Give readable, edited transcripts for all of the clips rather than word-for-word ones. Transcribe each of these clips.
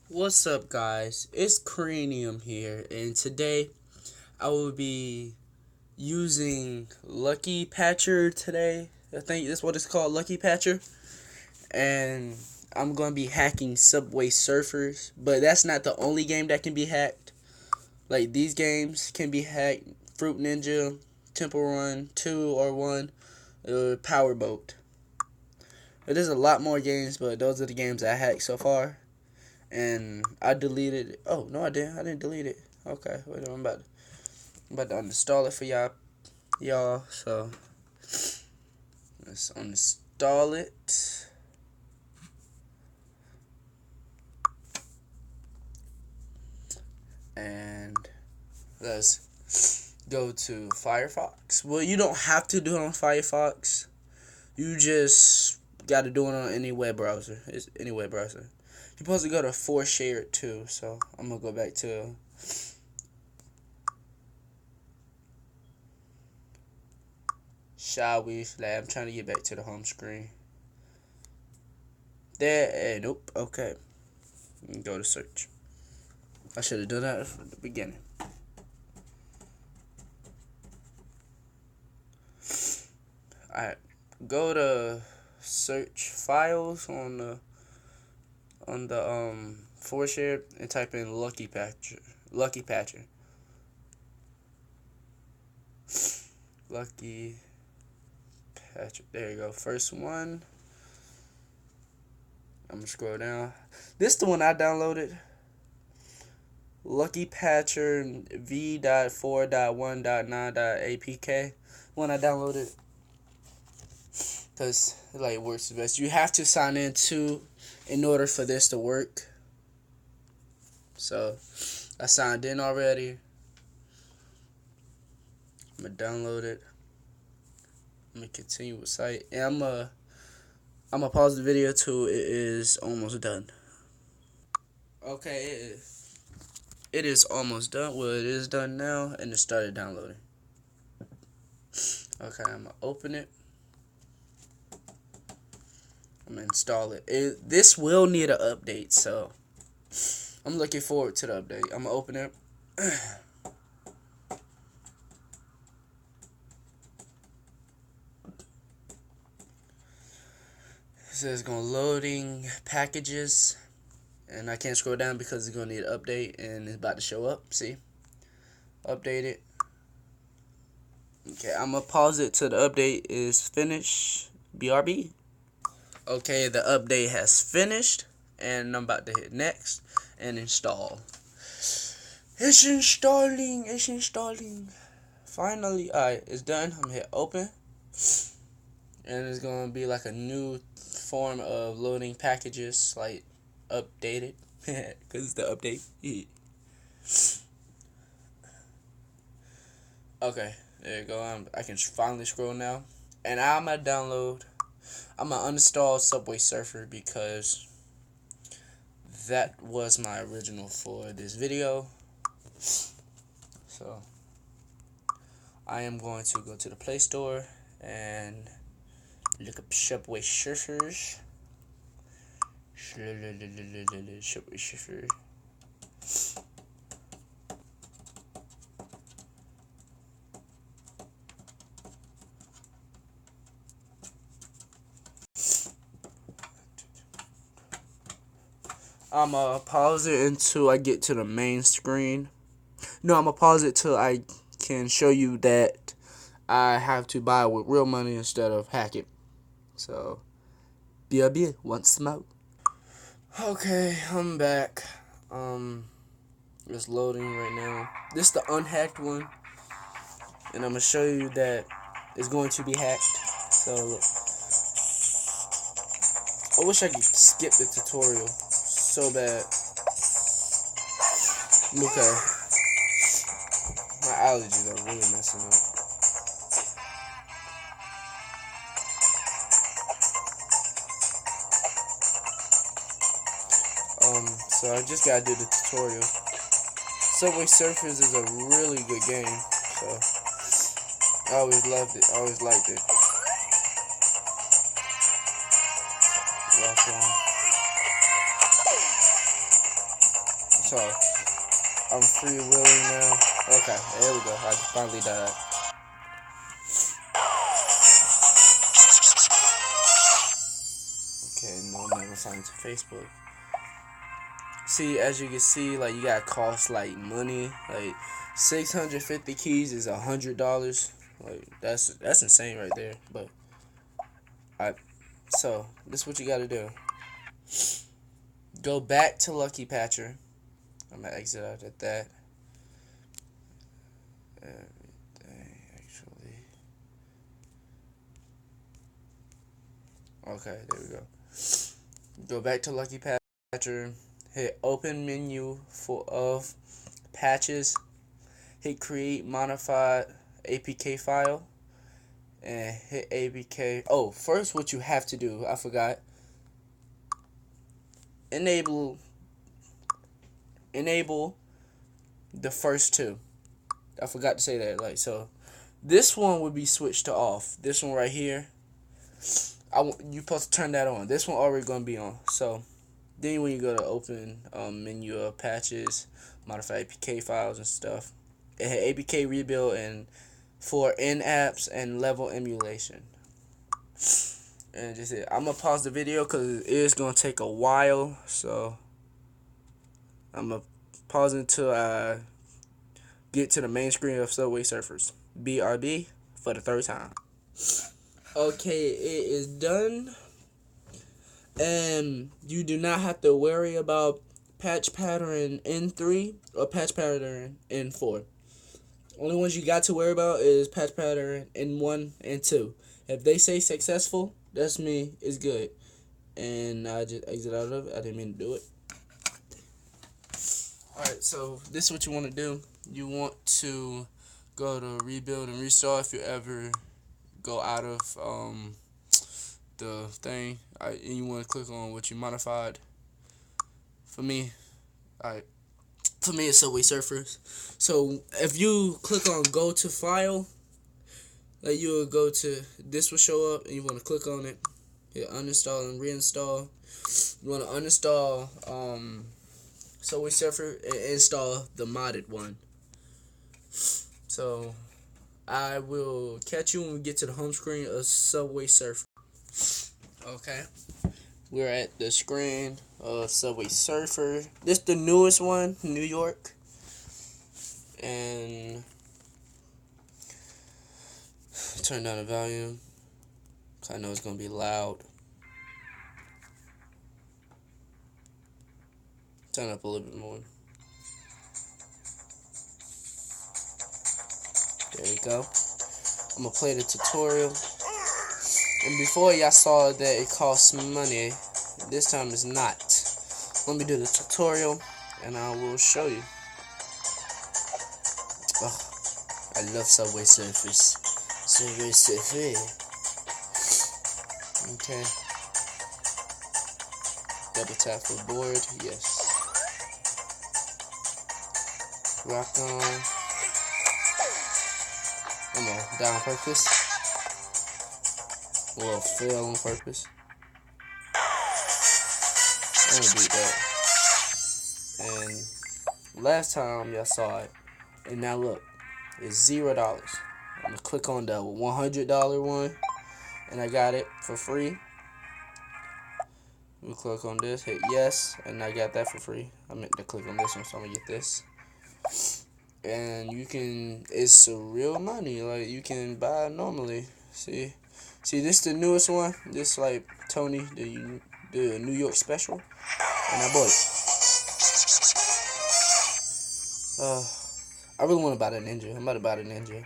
What's up, guys? It's Cranium here, and today I will be using Lucky Patcher today. I think that's what it's called, Lucky Patcher. And I'm going to be hacking Subway Surfers, but that's not the only game that can be hacked. Like, these games can be hacked: Fruit Ninja, Temple Run 2 or 1, Powerboat. There's a lot more games, but those are the games I hacked so far. And I deleted it. Oh, no, I didn't. I didn't delete it. Okay, wait, I'm about to uninstall it for y'all. So let's uninstall it, and let's go to Firefox. Well, you don't have to do it on Firefox. You just got to do it on any web browser. It's any web browser. You're supposed to go to ForShare too. So I'm gonna go back to. Shall we? Like, I'm trying to get back to the home screen. There, nope. Okay, go to search. I should have done that from the beginning. Alright, go to search files on the ForShare and type in Lucky Patcher. Lucky Patcher. Lucky Patcher. There you go. First one. I'm gonna scroll down. This is the one I downloaded. Lucky Patcher v.4.1.9.apk. One I downloaded because it works the best. You have to sign in too in order for this to work. So I signed in already. I'm gonna download it. I'm gonna continue with site, and I'm gonna pause the video till it is almost done. Okay, it is almost done. Well, it is done now, and it started downloading. Okay, I'm gonna open it. I'm gonna install it. This will need an update, so I'm looking forward to the update. I'm gonna open it. It says going loading packages, and I can't scroll down because it's gonna need an update, and it's about to show up. See, update it. Okay, I'm gonna pause it till the update is finished. BRB. Okay, the update has finished, and I'm about to hit next and install. It's installing. It's installing. Finally, alright, it's done. I'm gonna hit open, and it's gonna be like a new form of loading packages, like updated, because it's the update. Okay, there you go. I can finally scroll now, and I'm gonna uninstall Subway Surfer because that was my original for this video. So I am going to go to the Play Store and look up Subway Surfers. Subway Surfer. I'm gonna pause it until I get to the main screen. No, I'm gonna pause it till I can show you that I have to buy with real money instead of hack it. So, BRB, want smoke? Okay, I'm back. It's loading right now. This is the unhacked one, and I'm gonna show you that it's going to be hacked. So, look. I wish I could skip the tutorial so bad. Okay. My allergies are really messing up. So I just gotta do the tutorial. Subway Surfers is a really good game, so I always loved it. I always liked it. Lock on. So I'm freewheeling now. Okay, there we go. I finally died. Okay, no, never signed to Facebook. See, as you can see, like, you gotta cost like money. Like 650 keys is $100. Like, that's insane right there. But so this is what you gotta do. Go back to Lucky Patcher. I'm gonna exit out at that. Everything actually. Okay, there we go. Go back to Lucky Patcher. Hit open menu of patches. Hit create modified APK file. And hit APK. Oh, first what you have to do, I forgot. Enable the first two. I forgot to say that. Like, so this one would be switched to off. This one right here, you supposed to turn that on. This one already gonna be on. So then when you go to open menu of patches, modify APK files and stuff, it had APK rebuild and for in-apps and level emulation. And just it. I'm gonna pause the video because it is gonna take a while. So I'm gonna pause until I get to the main screen of Subway Surfers. BRB for the third time. Okay, it is done. And you do not have to worry about patch pattern N3 or patch pattern N4. Only ones you got to worry about is patch pattern N1 and 2. If they say successful, that's me, it's good. And I just exit out of it. I didn't mean to do it. Alright, so this is what you want to do. You want to go to rebuild and restart if you ever go out of the thing. And you want to click on what you modified. For me, it's Subway Surfers. So if you click on go to file, like you will go to, this will show up and you want to click on it. Hit uninstall and reinstall. You want to uninstall Subway Surfer and install the modded one. So I will catch you when we get to the home screen of Subway Surfer. Okay, we're at the screen of Subway Surfer. This is the newest one, New York. And turn down the volume. I know it's gonna be loud. Turn up a little bit more. There we go. I'm gonna play the tutorial. And before y'all saw that it costs money, this time it's not. Let me do the tutorial and I will show you. Oh, I love Subway Surfers. Subway Surfer. Okay. Double tap for board. Yes. Rock on. I'm gonna die on purpose. Well, fail on purpose. I'm gonna beat that. And last time y'all saw it, and now look, it's $0. I'm gonna click on the $100 one, and I got it for free. We click on this, hit yes, and I got that for free. I meant to click on this one, so I'm gonna get this. And you can, it's real money, like you can buy normally. See, this the newest one. This like Tony, the New York special, and I bought it. I really want to buy the ninja. I'm about to buy the ninja.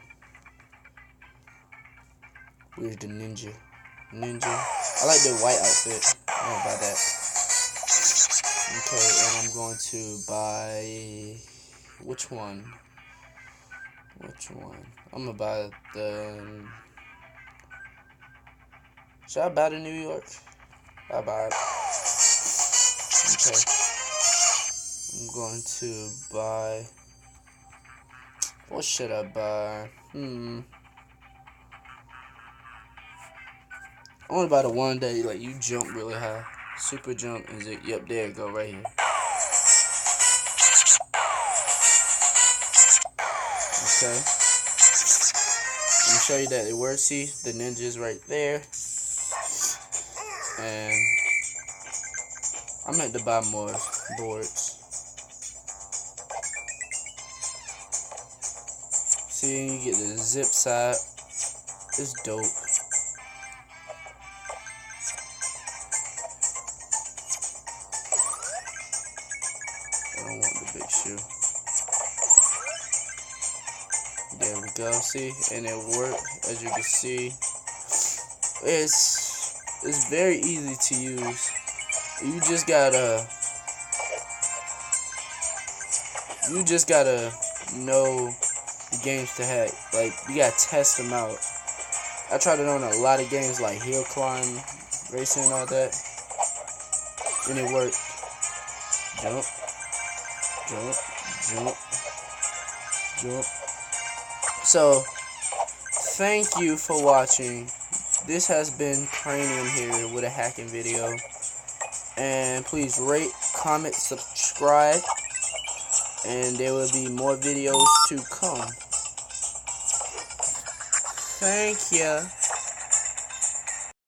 Where's the ninja? Ninja. I like the white outfit. I'm gonna buy that. Okay, and I'm going to buy which one? I'm gonna buy the. Should I buy the New York? I'll buy it. Okay. I'm going to buy. What should I buy? I want to buy the one that like you jump really high. Super jump is it? Yep, there you go, right here. Okay. Let me show you that it works. See, the ninja's right there. And I meant to buy more boards. See, you get the zip side. It's dope. I don't want the big shoe. There we go. See, and it worked. As you can see, it's very easy to use. You just gotta know the games to hack. Like, you gotta test them out. I tried it on a lot of games like hill climb, racing, and all that, and it worked. Jump, jump, jump, jump. So, thank you for watching. This has been Cranium here with a hacking video. And please rate, comment, subscribe, and there will be more videos to come. Thank you.